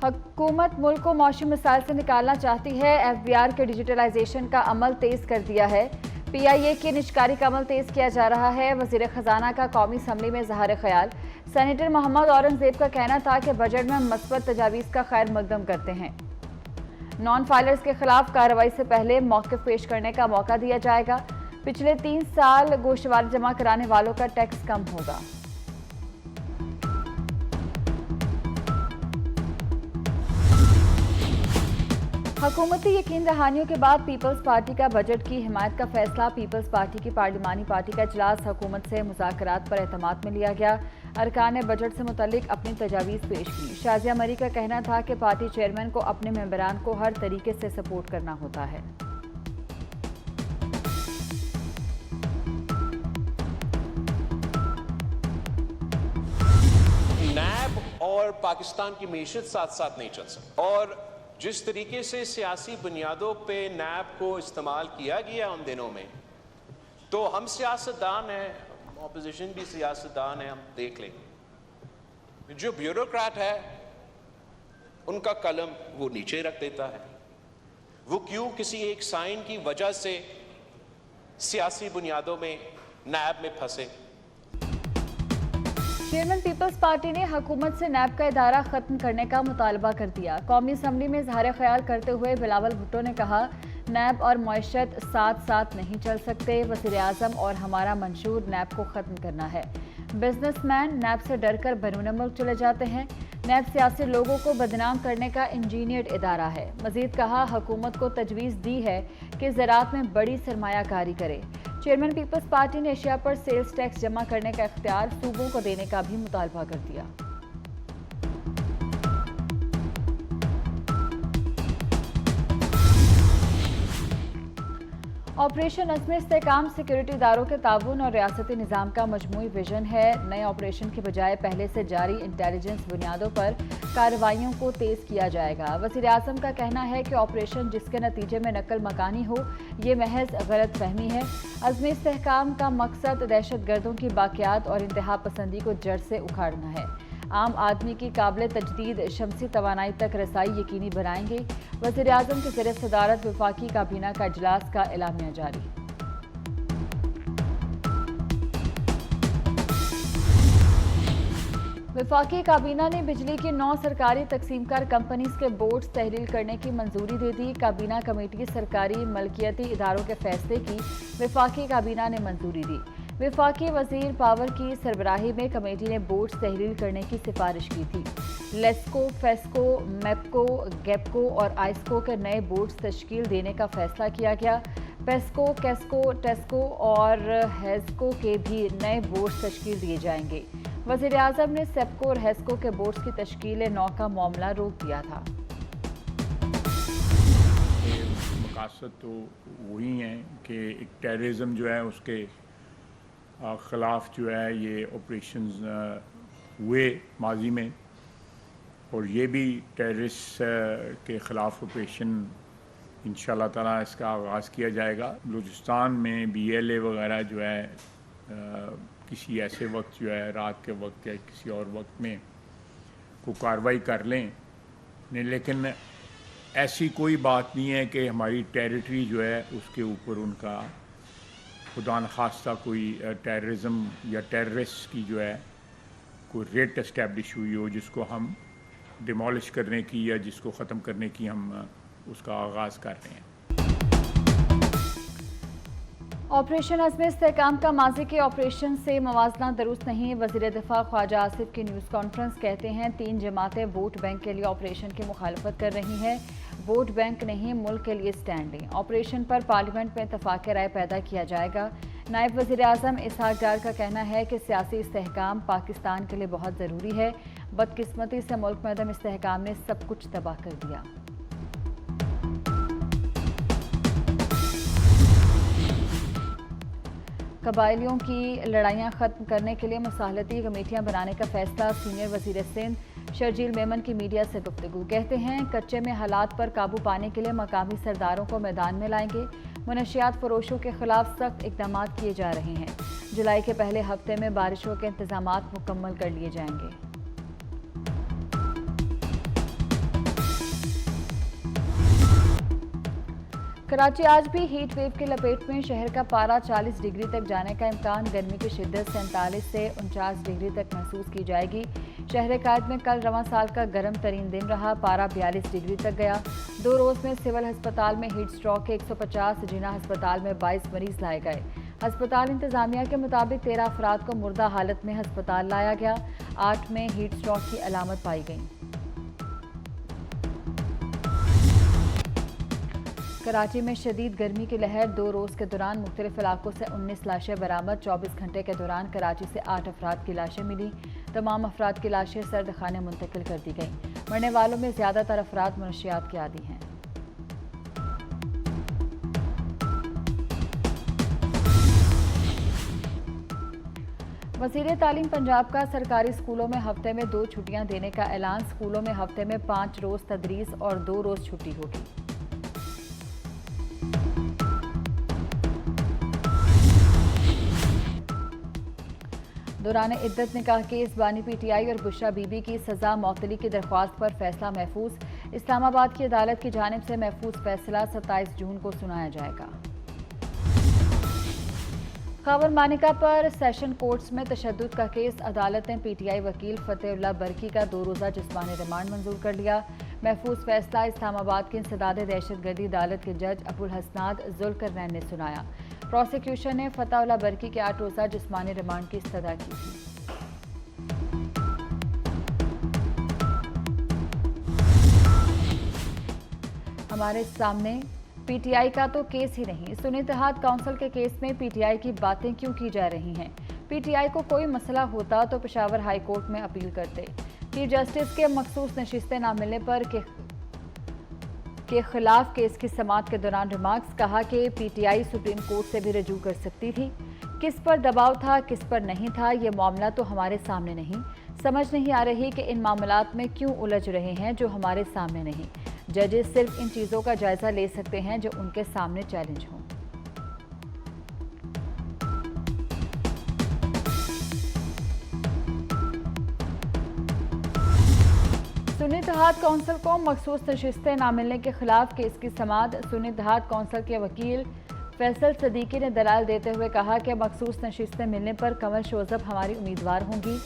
हुकूमत मुल्क को मौसमी मसाइल से निकालना चाहती है। FBR के डिजिटलाइजेशन का अमल तेज कर दिया है। PIA की निजकारी का अमल तेज किया जा रहा है। वजीर खजाना का कौमी असम्बली में इजहार ख्याल। सेनेटर मोहम्मद औरंगजेब का कहना था कि बजट में हम मस्बत तजावीज़ का खैर मकदम करते हैं। नॉन फाइलर्स के खिलाफ कार्रवाई से पहले मौक़िफ़ पेश करने का मौका दिया जाएगा। पिछले 3 साल गोश्तवारी जमा कराने वालों का टैक्स कम होगा। हुकूमती यकीन दहानियों के बाद पीपल्स पार्टी का बजट की हिमायत का फैसला। पीपल्स पार्टी की पार्लिमानी पार्टी का इजलास हुकूमत से मुज़ाकरात पर एतमाद में लिया गया। अरकान ने बजट से मुतल्लिक अपनी तजावीज़ पेश की। शाजिया मरी का कहना था कि पार्टी चेयरमैन को अपने मेंबरान को हर तरीके से सपोर्ट करना होता है। नैब और पाकिस्तान की मीशत साथ साथ नहीं चल सकती, और जिस तरीके से सियासी बुनियादों पे नैब को इस्तेमाल किया गया उन दिनों में, तो हम सियासतदान हैं, ऑपोजिशन भी सियासतदान है, हम देख लेंगे। जो ब्यूरोक्रेट है उनका कलम वो नीचे रख देता है। वो क्यों किसी एक साइन की वजह से सियासी बुनियादों में नैब में फंसे। चेयरमैन पीपल्स पार्टी ने हुकूमत से नैब का इदारा खत्म करने का मुतालबा कर दिया। कौमी असम्बली में इजहार ख्याल करते हुए बिलावल भुट्टो ने कहा, नैब और मईशत साथ साथ नहीं चल सकते। वज़ीर आज़म और हमारा मंशूर नैब को ख़त्म करना है। बिजनेसमैन नैब से डरकर बैरून मुल्क चले जाते हैं। नैब सियासी लोगों को बदनाम करने का इंजीनियर्ड इदारा है। मजीद कहा, हुकूमत को तजवीज़ दी है कि ज़राअत में बड़ी सरमायाकारी करे। चेयरमैन पीपल्स पार्टी ने एशिया पर सेल्स टैक्स जमा करने का इख्तियार सूबों को देने का भी मुतालबा कर दिया। ऑपरेशन अज़्म इस्तेहकाम सिक्योरिटी इदारों के ताउन और रियासती निज़ाम का मजमूई विजन है। नए ऑपरेशन के बजाय पहले से जारी इंटेलिजेंस बुनियादों पर कार्रवाइयों को तेज़ किया जाएगा। वज़ीर आज़म का कहना है कि ऑपरेशन जिसके नतीजे में नकल मकानी हो, ये महज गलत फहमी है। अज़्म इस्तेहकाम का मकसद दहशत गर्दों की बाक़ियात और इंतहा पसंदी को जड़ से उखाड़ना है। आम आदमी की काबिल तजदीद शमसी तवानाई तक रसाई यकीनी बनाएंगे। वज़ीर आज़म की ज़ेर सदारत वफाकी काबीना का इजलास का एलामिया जारी। वफाकी काबीना ने बिजली की 9 सरकारी तकसीमकार कंपनीज के बोर्ड्स तहलील करने की मंजूरी दे दी। काबीना कमेटी सरकारी मलकियती इदारों के फैसले की वफाकी काबीना ने मंजूरी दी। वफाकी वजीर पावर की सरबराही में कमेटी ने बोर्ड्स तहलील करने की सिफारिश की थी। लेस्को, फेस्को, मेपको, गेपको और आइस्को के नए बोर्ड्स तश्कील देने का फैसला किया गया। पेस्को, केस्को, टेस्को और हेस्को के भी नए बोर्ड्स तश्कील दिए जाएंगे। वज़ीर आज़म ने सेप्को और हेस्को के बोर्ड्स की तश्कील 9 का मामला रोक दिया था। मकासद तो वही हैं कि एक टेररिज्म जो है उसके ख़िलाफ़ जो है ये ऑपरेशंस हुए माजी में, और ये भी टेररिस्ट के ख़िलाफ़ ऑपरेशन इंशाअल्लाह ताला इसका आगाज़ किया जाएगा। बलूचिस्तान में BLA वगैरह जो है किसी ऐसे वक्त जो है रात के वक्त या किसी और वक्त में को कार्रवाई कर लें नहीं, लेकिन ऐसी कोई बात नहीं है कि हमारी टेरिटरी जो है उसके ऊपर उनका खुदा न खास्ता कोई टेररिज्म या टेररिस्ट की जो है कोई रेट इस्टेब्लिश हुई हो जिसको हम डिमोलिश करने की या जिसको ख़त्म करने की हम उसका आगाज़ कर रहे हैं। ऑपरेशन अज़्म इस्तेहकाम का माजी के ऑपरेशन से मवाजना दुरुस्त नहीं। वज़ीर दिफा ख्वाजा आसिफ की न्यूज़ कॉन्फ्रेंस कहते हैं, 3 जमातें वोट बैंक के लिए ऑपरेशन की मुखालफत कर रही हैं। वोट बैंक नहीं, मुल्क के लिए स्टैंड लें। ऑपरेशन पर पार्लियामेंट में इत्तफ़ाक़ राय पैदा किया जाएगा। नायब वज़ीर आज़म इसहाक डार का कहना है कि सियासी इस्तेहकाम पाकिस्तान के लिए बहुत ज़रूरी है। बदकिस्मती से मुल्क में अदम इस्तेहकाम ने सब कुछ तबाह कर दिया। कबायलियों की लड़ाइयाँ ख़त्म करने के लिए मसालती कमेटियाँ बनाने का फैसला। सीनियर वज़ीर सिंध शर्जील मेमन की मीडिया से गुफ्तगू। कहते हैं, कच्चे में हालात पर काबू पाने के लिए मकामी सरदारों को मैदान में लाएंगे। मुनशियात फरोशों के खिलाफ सख्त इक़दाम किए जा रहे हैं। जुलाई के पहले हफ्ते में बारिशों के इंतजामात मुकम्मल कर लिए जाएंगे। कराची आज भी हीट वेव की लपेट में। शहर का पारा 40 डिग्री तक जाने का इम्कान। गर्मी की शिद्दत 47 से 49 डिग्री तक महसूस की जाएगी। शहर कायद में कल रवां साल का गर्म तरीन दिन रहा। पारा 42 डिग्री तक गया। 2 रोज़ में सिविल अस्पताल में हीट स्ट्रोक के 150, जिना अस्पताल में 22 मरीज लाए गए। अस्पताल इंतजामिया के मुताबिक 13 अफराद को मुर्दा हालत में अस्पताल लाया गया। 8 में हीट स्ट्रोक की अलामत पाई गई। कराची में शदीद गर्मी की लहर। 2 रोज़ के दौरान मुख्तलिफ इलाकों से 19 लाशें बरामद। 24 घंटे के दौरान कराची से 8 अफराद की लाशें मिली। तमाम अफराद की लाशें सर्द खाने मुंतकिल कर दी गईं। मरने वालों में ज़्यादातर अफराद मनशियात के आदी हैं। वज़ीर तालीम पंजाब का सरकारी स्कूलों में हफ्ते में 2 छुट्टियां देने का ऐलान। स्कूलों में हफ्ते में 5 रोज़ तदरीस और 2 रोज़ छुट्टी होगी। दौरान इद्दत निकाह केस बानी पीटीआई और बुशरा बीबी की सजा मौतली की दरख्वास्त पर फैसला महफूज। इस्लामाबाद की अदालत की जानिब से महफूज फैसला 27 जून को सुनाया जाएगा। खबर मानिका पर सेशन कोर्ट्स में तशद्दुद का केस। अदालत ने पीटीआई वकील फतेहुल्लाह बरकी का 2 रोज़ा जिस्मानी रिमांड मंजूर कर लिया। महफूज फैसला इस्लामाबाद की इंसदाद दहशतगर्दी अदालत के जज अबुल हसनाद जुल्करनैन ने सुनाया। प्रोसिक्यूशन ने फतेहुल्लाह बरकी के 8 रोज़ा जिस्मानी रिमांड की इस्तदा की थी। हमारे सामने पीटीआई का तो केस ही नहीं, सुन्नी इत्तेहाद काउंसिल के केस में पीटीआई की बातें क्यों की जा रही हैं? पीटीआई को कोई मसला होता तो पेशावर हाई कोर्ट में अपील करते। चीफ जस्टिस के मखसूस नशिस्तें न मिलने पर के खिलाफ केस की समाअत के दौरान रिमार्क्स। कहा कि पीटीआई सुप्रीम कोर्ट से भी रजू कर सकती थी। किस पर दबाव था, किस पर नहीं था, ये मामला तो हमारे सामने नहीं। समझ नहीं आ रही कि इन मामलात में क्यों उलझ रहे हैं जो हमारे सामने नहीं। जजेस सिर्फ इन चीज़ों का जायजा ले सकते हैं जो उनके सामने चैलेंज हों। सुन्नी इत्तेहाद काउंसिल को मखसूस नशिस्तें न मिलने के खिलाफ केस की समाअत। सुन्नी इत्तेहाद काउंसिल के वकील फैसल सदीकी ने दलाल देते हुए कहा कि मखसूस नशिस्तें मिलने पर कमल शोजब हमारी उम्मीदवार होंगी।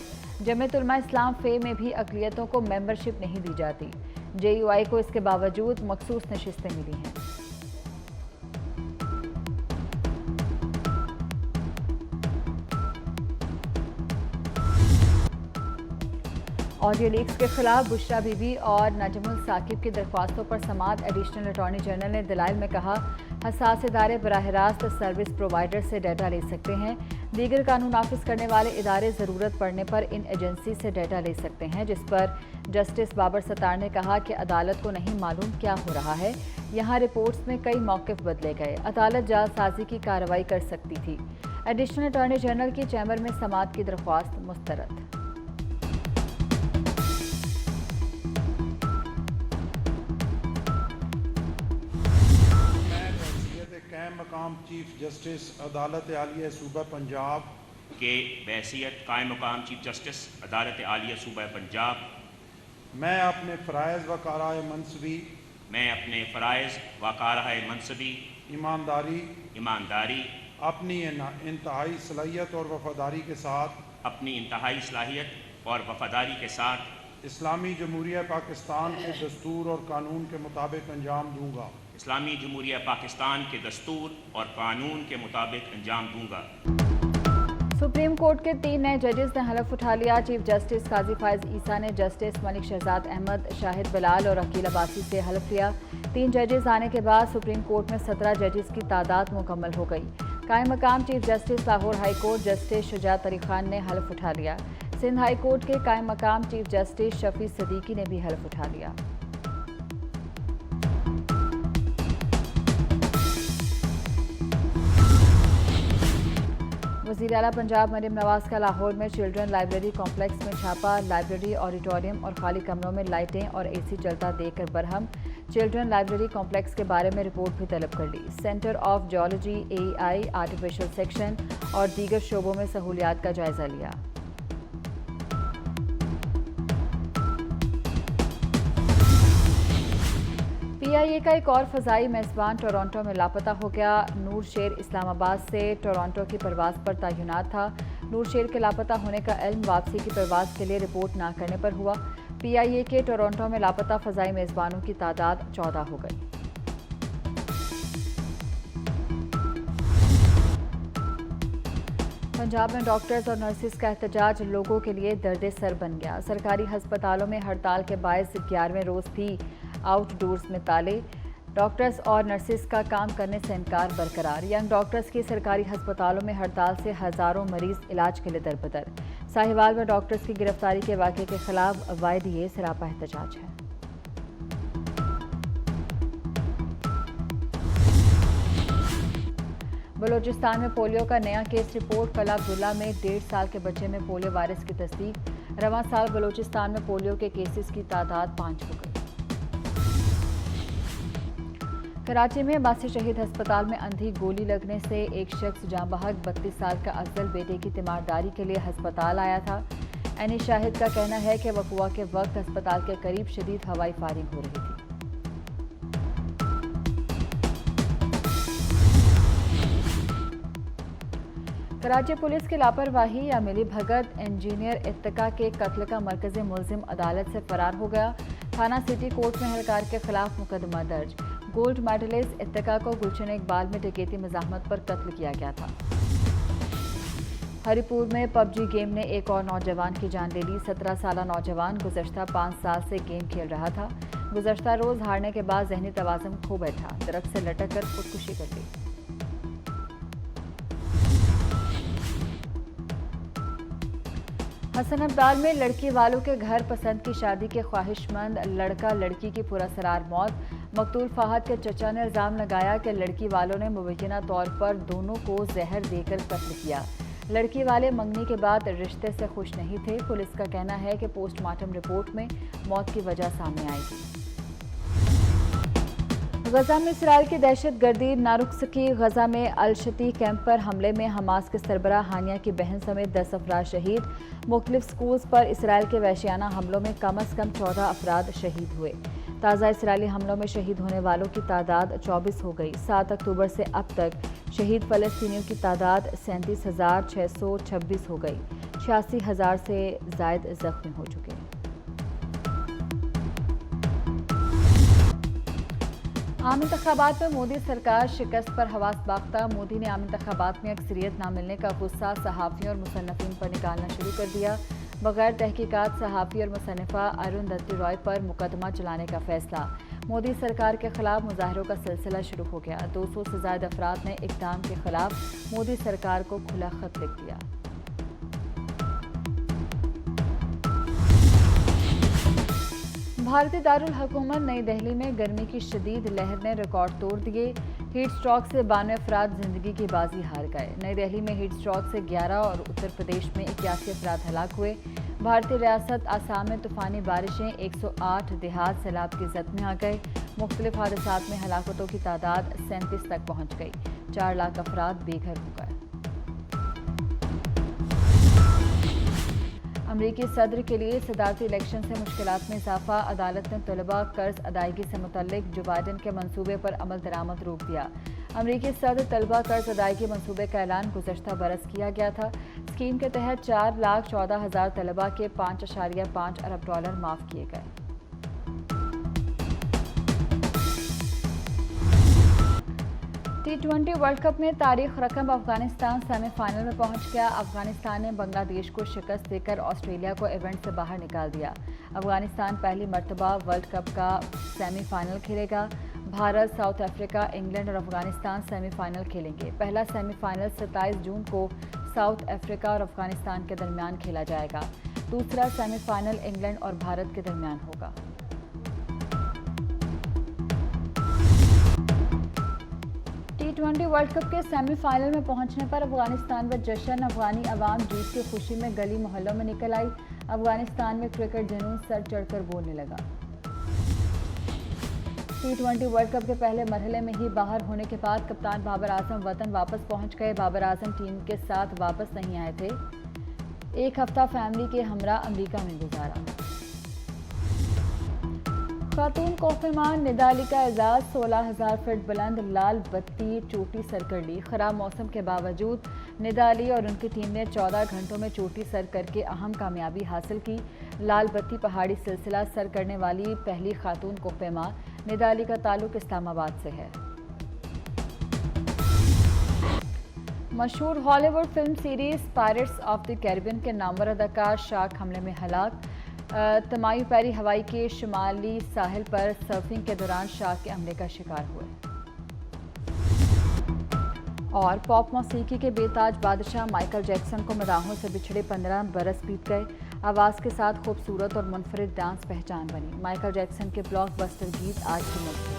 जमीयत उलमा इस्लाम फे में भी अक़लियतों को मेंबरशिप नहीं दी जाती। JUI को इसके बावजूद मखसूस नशिस्तें मिली हैं। ऑडियो लीक्स के खिलाफ बुशरा बीबी और नजमुल साकिब की दरख्वास्तों पर समाअत। एडिशनल अटॉर्नी जनरल ने दलाइल में कहा, हसास इदारे बराह रास्त सर्विस प्रोवाइडर से डाटा ले सकते हैं। दीगर कानून नाफिज करने वाले इदारे ज़रूरत पड़ने पर इन एजेंसी से डाटा ले सकते हैं। जिस पर जस्टिस बाबर सत्तार ने कहा कि अदालत को नहीं मालूम क्या हो रहा है। यहाँ रिपोर्ट्स में कई मौक़िफ़ बदले गए। अदालत जालसाजी की कार्रवाई कर सकती थी। एडिशनल अटॉर्नी जनरल की चैम्बर में समाअत की दरख्वास्त मुस्तरद। मकाम चीफ जस्टिस अदालत आलिया सूबा पंजाब के बहैसियत कायम मकाम चीफ जस्टिस अदालत आलिया सूबा पंजाब मैं अपने फ़राइज़ व कारए मनसबी ईमानदारी अपनी इंतहाई सलाहियत और वफादारी के साथ इस्लामी जमहूरिया पाकिस्तान के दस्तूर और कानून के मुताबिक अंजाम दूंगा। इस्लामी जमहूरिया पाकिस्तान के दस्तूर और कानून के मुताबिक अंजाम दूंगा। सुप्रीम कोर्ट के 3 नए जजेस ने हलफ उठा लिया। चीफ जस्टिस काजी फायज ईसा ने जस्टिस मलिक शहजाद अहमद, शाहिद बिलाल और अकील अब्बासी से हलफ लिया। 3 जजेस आने के बाद सुप्रीम कोर्ट में 17 जजेस की तादाद मुकम्मल हो गई। कायम मकाम chief justice Lahore high court justice Shujaat Ali Khan ने हलफ उठा लिया। सिंध हाई कोर्ट के कायम मकाम चीफ जस्टिस शफी सदीकी ने भी हलफ उठा लिया। वज़ीर आला पंजाब मरीम नवाज का लाहौर में चिल्ड्रन लाइब्रेरी कॉम्प्लेक्स में छापा। लाइब्रेरी, ऑडिटोरियम और खाली कमरों में लाइटें और AC चलता देखकर बरहम। चिल्ड्रन लाइब्रेरी कॉम्प्लेक्स के बारे में रिपोर्ट भी तलब कर ली। Centre of geology, AEI, artificial section और दीगर शोबों में सहूलियात का जायजा लिया। पीआईए का एक और फजाई मेजबान टोरंटो में लापता हो गया। नूर शेर इस्लामाबाद से टोरंटो की परवाज़ पर तैनात था। नूर शेर के लापता होने का इल्म वापसी की परवाज़ के लिए रिपोर्ट ना करने पर हुआ। पीआईए के टोरंटो में लापता फजाई मेजबानों की तादाद 14 हो गई। पंजाब में डॉक्टर्स और नर्सिस का एहतजाज लोगों के लिए दर्द सर बन गया। सरकारी अस्पतालों में हड़ताल के बायस 11वें रोज भी आउटडोर्स में ताले। डॉक्टर्स और नर्सिस का काम करने से इनकार बरकरार। यंग डॉक्टर्स की सरकारी अस्पतालों में हड़ताल से हजारों मरीज इलाज के लिए दरबदर। साहिवाल में डॉक्टर्स की गिरफ्तारी के वाक़े के खिलाफ वायदे सरापा एहतजाज है। बलूचिस्तान में पोलियो का नया केस रिपोर्ट। कला अब्दुल्ला में 1.5 साल के बच्चे में पोलियो वायरस की तस्दीक। रवां साल बलूचिस्तान में पोलियो के केसेस की तादाद 5 हो गई। कराची में अब्बासी शहीद अस्पताल में अंधी गोली लगने से एक शख्स जाँ बहक। 32 साल का अफजल बेटे की तीमारदारी के लिए अस्पताल आया था। एनी शाहिद का कहना है कि वक़ुआ के वक्त अस्पताल के करीब शदीद हवाई फायरिंग हो रही थी। कराची पुलिस की लापरवाही या मिली भगत इंजीनियर इत्तका के कत्ल का मरकजी मुलजिम अदालत से फरार हो गया। थाना सिटी कोर्ट में एहलकार के खिलाफ मुकदमा दर्ज। गोल्ड मेडलिस्ट इत्तका को गुलशन इकबाल में डकैती मज़ाहमत पर कत्ल किया गया था। हरिपुर में पबजी गेम ने एक और नौजवान की जान ले ली। 17 साला नौजवान गुज़श्ता 5 साल से गेम खेल रहा था। गुज़श्ता रोज़ हारने के बाद जहनी तवाज़ुन खो बैठा। दरख्त से लटक कर खुदकुशी कर ली। हसन अब्दाल में लड़की वालों के घर पसंद की शादी के ख्वाहिशमंद लड़का लड़की की पुरअसरार मौत। मकतूल फहद के चचा ने इल्ज़ाम लगाया कि लड़की वालों ने मुबैना तौर पर दोनों को जहर देकर कत्ल किया। लड़की वाले मंगनी के बाद रिश्ते से खुश नहीं थे। पुलिस का कहना है कि पोस्टमार्टम रिपोर्ट में मौत की वजह सामने आएगी। गजा में इसराइल की दहशत गर्दी ना रुक सकी। गजा में अल-शती कैंप पर हमले में हमास के सरबराह हानिया की बहन समेत 10 अफराद शहीद। मुख्तलिफ स्कूल्स पर इसराइल के वहशियाना हमलों में कम अज़ कम 14 अफराद शहीद हुए। ताज़ा इसराइली हमलों में शहीद होने वालों की तादाद 24 हो गई। 7 अक्टूबर से अब तक शहीद फ़लस्तीनियों की तादाद 37,626 हो गई। 86,000 से ज़ायद ज़ख्मी हो चुके हैं। आम इंतखाबात में मोदी सरकार शिकस्त पर हवास बाख्ता। मोदी ने आम इंतखाबात में अक्सरियत ना मिलने का गुस्सा सहाफ़ियों और मुसन्निफ़ीन पर निकालना शुरू कर दिया। बगैर तहकीकात सहाफ़ी और मुसन्निफ़ा अरुंधति रॉय पर मुकदमा चलाने का फैसला। मोदी सरकार के खिलाफ मुजाहरों का सिलसिला शुरू हो गया। 200 से ज़्यादा अफराद ने इक़दाम के खिलाफ मोदी सरकार को खुला खत लिख दिया। भारतीय दारुल हुकूमत नई दिल्ली में गर्मी की शदीद लहर ने रिकॉर्ड तोड़ दिए। हीट स्ट्रोक से 92 अफराद जिंदगी की बाजी हार गए। नई दिल्ली में हीट स्ट्रोक से 11 और उत्तर प्रदेश में 81 अफराद हलाक हुए। भारतीय रियासत आसाम में तूफ़ानी बारिशें 108 देहात सैलाब की जद में आ गए। मुख्तलिफ हादसात में हलाकतों की तादाद 37 तक पहुँच गई। 4 लाख अफराद बेघर हो गए। अमरीकी सदर के लिए सदारती इलेक्शन से मुश्किलात में इजाफा। अदालत ने तलबा कर्ज अदायगी से मुतल्लिक जो बाइडन के मंसूबे पर अमल दरामद रोक दिया। अमरीकी सदर तलबा कर्ज अदायगी मंसूबे का ऐलान गुज़श्ता बरस किया गया था। स्कीम के तहत 4,14,000 तलबा के $5.5 अरब माफ़ किए गए। T20 वर्ल्ड कप में तारीख रकम अफगानिस्तान सेमीफाइनल में पहुंच गया। अफगानिस्तान ने बांग्लादेश को शिकस्त देकर ऑस्ट्रेलिया को इवेंट से बाहर निकाल दिया। अफगानिस्तान पहली मर्तबा वर्ल्ड कप का सेमीफाइनल खेलेगा। भारत, साउथ अफ्रीका, इंग्लैंड और अफगानिस्तान सेमीफाइनल खेलेंगे। पहला सेमीफाइनल 27 जून को साउथ अफ्रीका और अफगानिस्तान के दरमियान खेला जाएगा। दूसरा सेमीफाइनल इंग्लैंड और भारत के दरमियान होगा। T20 वर्ल्ड कप के सेमीफाइनल में पहुंचने पर अफगानिस्तान व जश्न। अफगानी अवाम जीत की खुशी में गली मोहल्लों में निकल आई। अफगानिस्तान में क्रिकेट जुनून सर चढ़कर बोलने लगा। T20 वर्ल्ड कप के पहले मरहले में ही बाहर होने के बाद कप्तान बाबर आजम वतन वापस पहुंच गए। बाबर आजम टीम के साथ वापस नहीं आए थे। एक हफ्ता फैमिली के हमरा अमेरिका में गुजारा। खातून कोफेमान निदाली का एजाज 16,000 फीट बुलंद लाल बत्ती चोटी सर कर ली। खराब मौसम के बावजूद निदाली और उनकी टीम ने 14 घंटों में चोटी सर करके अहम कामयाबी हासिल की। लाल बत्ती पहाड़ी सिलसिला सर करने वाली पहली खातून कोफेमान निदाली का ताल्लुक इस्लामाबाद से है। मशहूर Hollywood film series pirates of the Caribbean के नामवर अदाकार शार्क हमले में हलाक। तमायू पेरी हवाई के शुमाली साहिल पर सर्फिंग के दौरान शार्क के हमले का शिकार हुए। और पॉप मौसीकी के बेताज बादशाह माइकल जैक्सन को मदाहों से बिछड़े 15 बरस बीत गए। आवाज़ के साथ खूबसूरत और मुनफरिद डांस पहचान बनी। माइकल जैक्सन के ब्लॉकबस्टर गीत आज भी मशहूर